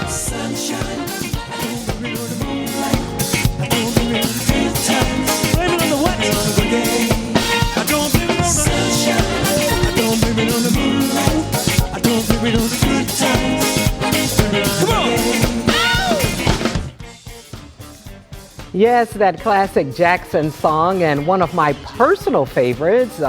Sunshine. I don't blame it on the moonlight. I don't blame it on the good times. Blame it on the what? On the day. I don't blame it on the sunshine. I don't blame it on the moonlight. I don't blame it on the good times. Blame it on the day. Yes, that classic Jackson song and one of my personal favorites,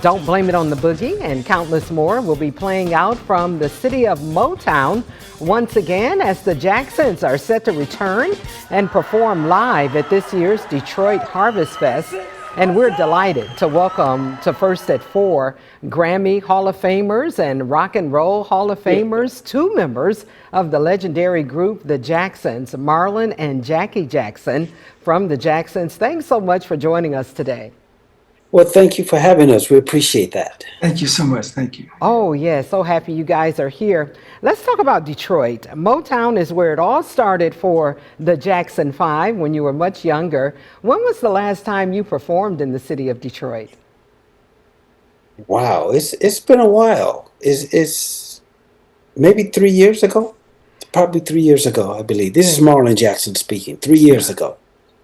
Don't Blame It on the Boogie, and countless more will be playing out from the city of Motown once again as the Jacksons are set to return and perform live at this year's Detroit Harvest Fest. And we're delighted to welcome to First at 4 Grammy Hall of Famers and Rock and Roll Hall of Famers, two members of the legendary group, the Jacksons, Marlon and Jackie Jackson from the Jacksons. Thanks so much for joining us today. Well, thank you for having us. We appreciate that. Thank you so much. Thank you. Oh, yeah, so happy you guys are here. Let's talk about Detroit. Motown is where it all started for the Jackson 5 when you were much younger. When was the last time you performed in the city of Detroit? Wow, it's been a while. It's maybe 3 years ago? Probably 3 years ago, I believe. This is Marlon Jackson speaking. 3 years ago.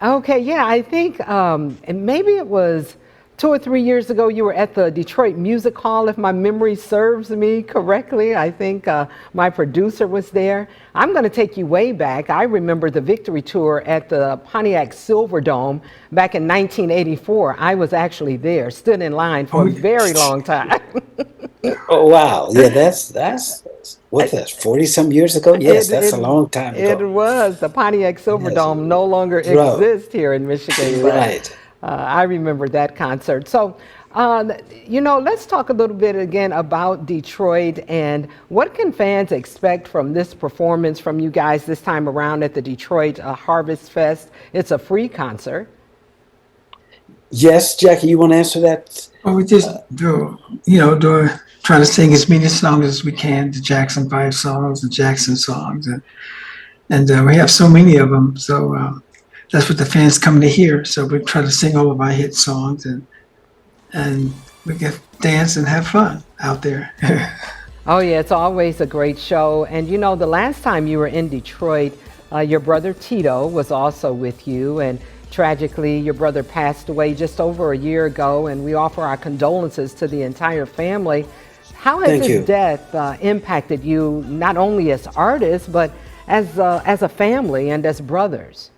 Okay, yeah, I think and maybe it was 2 or 3 years ago, you were at the Detroit Music Hall, if my memory serves me correctly. I think my producer was there. I'm going to take you way back. I remember the Victory Tour at the Pontiac Silverdome back in 1984. I was actually there, stood in line for a very long time. Oh, wow. Yeah, that's what's that, 40-some years ago? Yes, that's a long time It ago. was. The Pontiac Silverdome Yes. no longer Right. exists here in Michigan. but, Right. I remember that concert. So, let's talk a little bit again about Detroit and what can fans expect from this performance from you guys this time around at the Detroit Harvest Fest. It's a free concert. Yes, Jackie, you want to answer that? Well, we just try to sing as many songs as we can, the Jackson 5 songs, the Jackson songs. And we have so many of them. So that's what the fans come to hear. So we try to sing all of our hit songs and we get dance and have fun out there. Oh, yeah, it's always a great show. And the last time you were in Detroit, your brother Tito was also with you. And tragically, your brother passed away just over a year ago. And we offer our condolences to the entire family. How has Thank his you. death impacted you, not only as artists, but as a family and as brothers?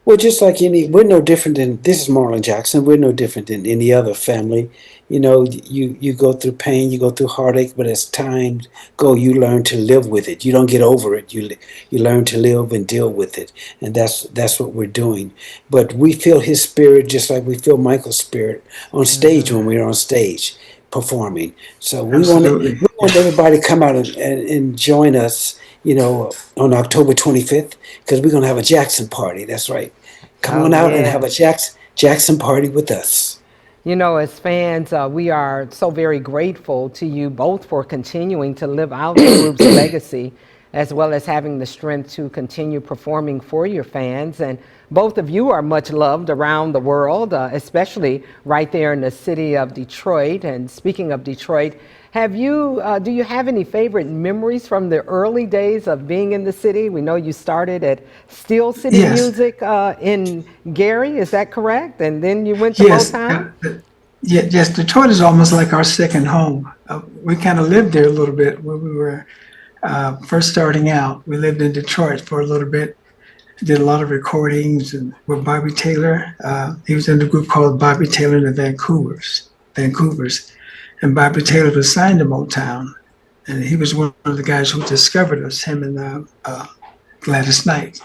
Well, just like we're no different than, this is Marlon Jackson, we're no different than any other family. You go through pain, you go through heartache, but as time go, you learn to live with it. You don't get over it. You learn to live and deal with it, and that's what we're doing. But we feel his spirit just like we feel Michael's spirit on stage when we're on stage performing. So Absolutely. we want everybody to come out and join us, on October 25th, because we're going to have a Jackson party. That's right. Come on out and yeah. have a Jackson party with us. As fans, we are so very grateful to you both for continuing to live out the group's legacy, as well as having the strength to continue performing for your fans. And both of you are much loved around the world, especially right there in the city of Detroit. And speaking of Detroit, do you have any favorite memories from the early days of being in the city? We know you started at Steel City Yes. Music in Gary, is that correct? And then you went to Yes. Motown? Yes, Detroit is almost like our second home. We kind of lived there a little bit when we were first starting out. We lived in Detroit for a little bit, did a lot of recordings and with Bobby Taylor. He was in a group called Bobby Taylor and the Vancouvers. And Bobby Taylor was signed to Motown. And he was one of the guys who discovered us, him and Gladys Knight.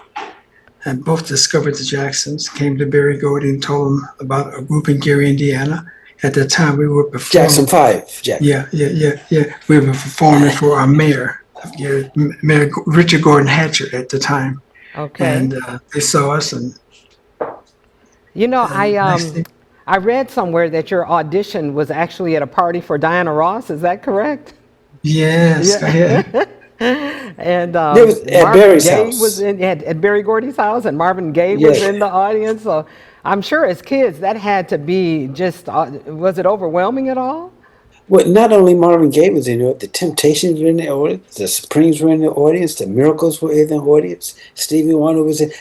And both discovered the Jacksons, came to Berry Gordy and told him about a group in Gary, Indiana. At that time, we were performing. Jackson 5, Jackie. Yeah. We were performing for our mayor, Mayor Richard Gordon Hatcher at the time. Okay. And they saw us and next thing- I read somewhere that your audition was actually at a party for Diana Ross. Is that correct? yes, Yeah. yeah. And It was at Marvin Barry's Gaye house. was at Barry Gordy's house, and Marvin Gaye was Yeah. in the audience. So I'm sure as kids that had to be just, was it overwhelming at all? Well, not only Marvin Gaye was in it, the Temptations were in the audience, the Supremes were in the audience, the Miracles were in the audience, Stevie Wonder was in.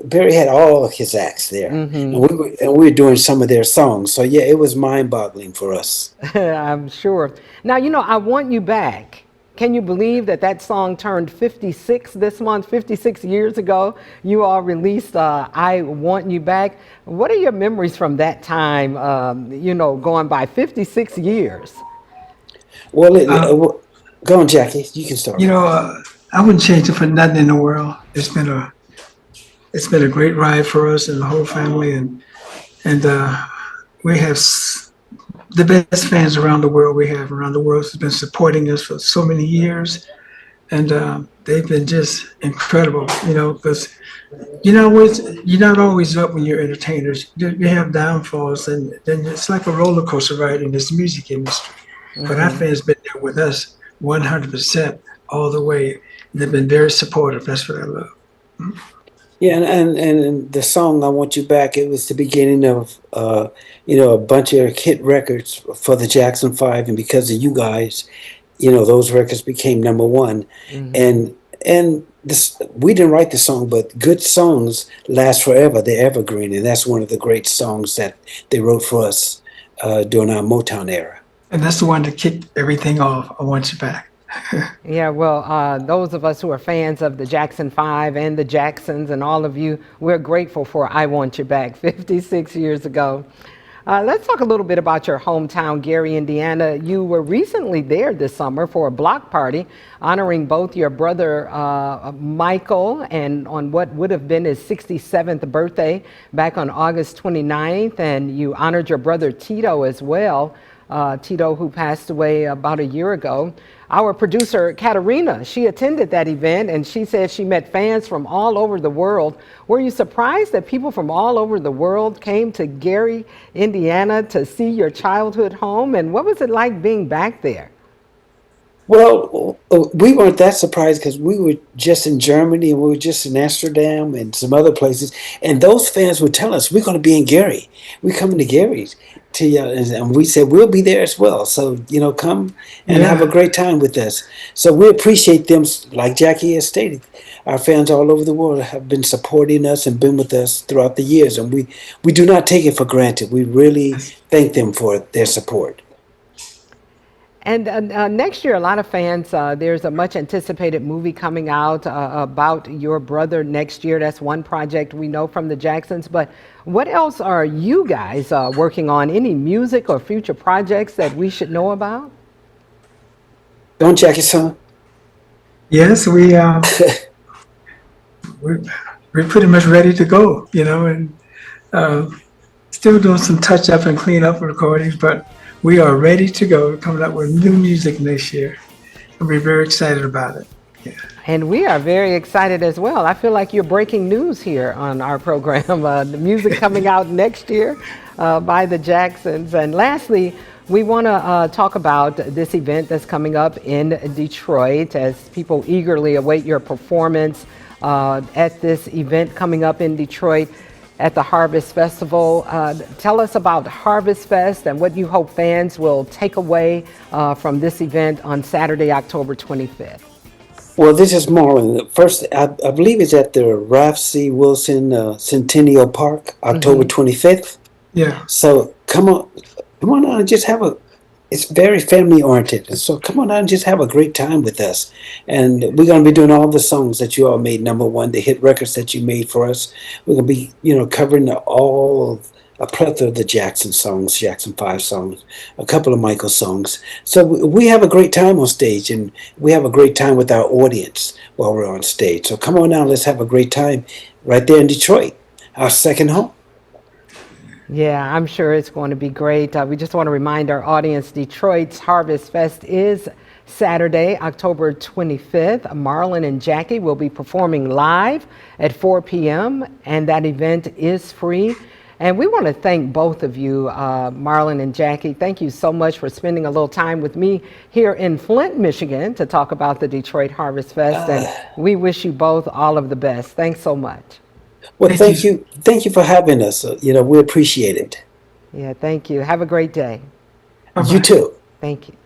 Barry had all of his acts there, and Hmm. we were doing some of their songs. So yeah, it was mind-boggling for us. I'm sure. Now, I Want You Back. Can you believe that that song turned 56 this month, 56 years ago? You all released I Want You Back. What are your memories from that time, going by 56 years? Well, Uh, go on, Jackie. You can start. you know, I wouldn't change it for nothing in the world. It's been a great ride for us and the whole family, and we have the best fans around the world. We have around the world has been supporting us for so many years, and they've been just incredible. Because you're not always up when you're entertainers. You have downfalls, and then it's like a roller coaster ride in this music industry. But our Hmm. fans been there with us 100% all the way. They've been very supportive. That's what I love. Yeah, and the song "I Want You Back" it was the beginning of a bunch of hit records for the Jackson Five, and because of you guys, those records became number one, Hmm. and this we didn't write the song, but good songs last forever. They're evergreen, and that's one of the great songs that they wrote for us during our Motown era. And that's the one that kicked everything off. I want you back. Yeah, well, those of us who are fans of the Jackson 5 and the Jacksons and all of you, we're grateful for I Want You Back 56 years ago. Let's talk a little bit about your hometown, Gary, Indiana. You were recently there this summer for a block party honoring both your brother Michael and on what would have been his 67th birthday back on August 29th. And you honored your brother Tito as well. Tito, who passed away about a year ago. Our producer, Katerina, she attended that event and she said she met fans from all over the world. Were you surprised that people from all over the world came to Gary, Indiana to see your childhood home? And what was it like being back there? Well, we weren't that surprised because we were just in Germany and we were just in Amsterdam and some other places, and those fans would tell us we're going to be in Gary. We're coming to Gary's, and we said we'll be there as well. So come and have a Yeah. great time with us. So we appreciate them, like Jackie has stated. Our fans all over the world have been supporting us and been with us throughout the years, and we do not take it for granted. We really thank them for their support. And next year, a lot of fans, there's a much anticipated movie coming out about your brother next year. That's one project we know from the Jacksons. But what else are you guys working on? Any music or future projects that we should know about? Don't Jackie, son? Yes, we're, we're pretty much ready to go, and uh, still doing some touch up and clean up recordings, but we are ready to go. We're coming up with new music next year. And we're very excited about it. Yeah. And we are very excited as well. I feel like you're breaking news here on our program. The music coming out next year by the Jacksons. And lastly, we want to talk about this event that's coming up in Detroit as people eagerly await your performance at this event coming up in Detroit at the Harvest Festival. Tell us about Harvest Fest and what you hope fans will take away from this event on Saturday, October 25th. Well, this is Marlon. First, I believe it's at the Ralph C. Wilson Centennial Park, October Hmm. 25th. Yeah. So come on out and just have a. It's very family oriented. So come on out and just have a great time with us. And we're going to be doing all the songs that you all made number one, the hit records that you made for us. We're going to be, covering all of a plethora of the Jackson songs, Jackson 5 songs, a couple of Michael songs. So we have a great time on stage and we have a great time with our audience while we're on stage. So come on now, let's have a great time right there in Detroit, our second home. Yeah, I'm sure it's going to be great. We just want to remind our audience Detroit's Harvest Fest is Saturday, October 25th. Marlon and Jackie will be performing live at 4 p.m., and that event is free. And we want to thank both of you, Marlon and Jackie. Thank you so much for spending a little time with me here in Flint, Michigan, to talk about the Detroit Harvest Fest. And we wish you both all of the best. Thanks so much. Well, Thank you. thank you for having us. We appreciate it. Yeah, thank you. Have a great day. You Bye-bye. too. Thank you.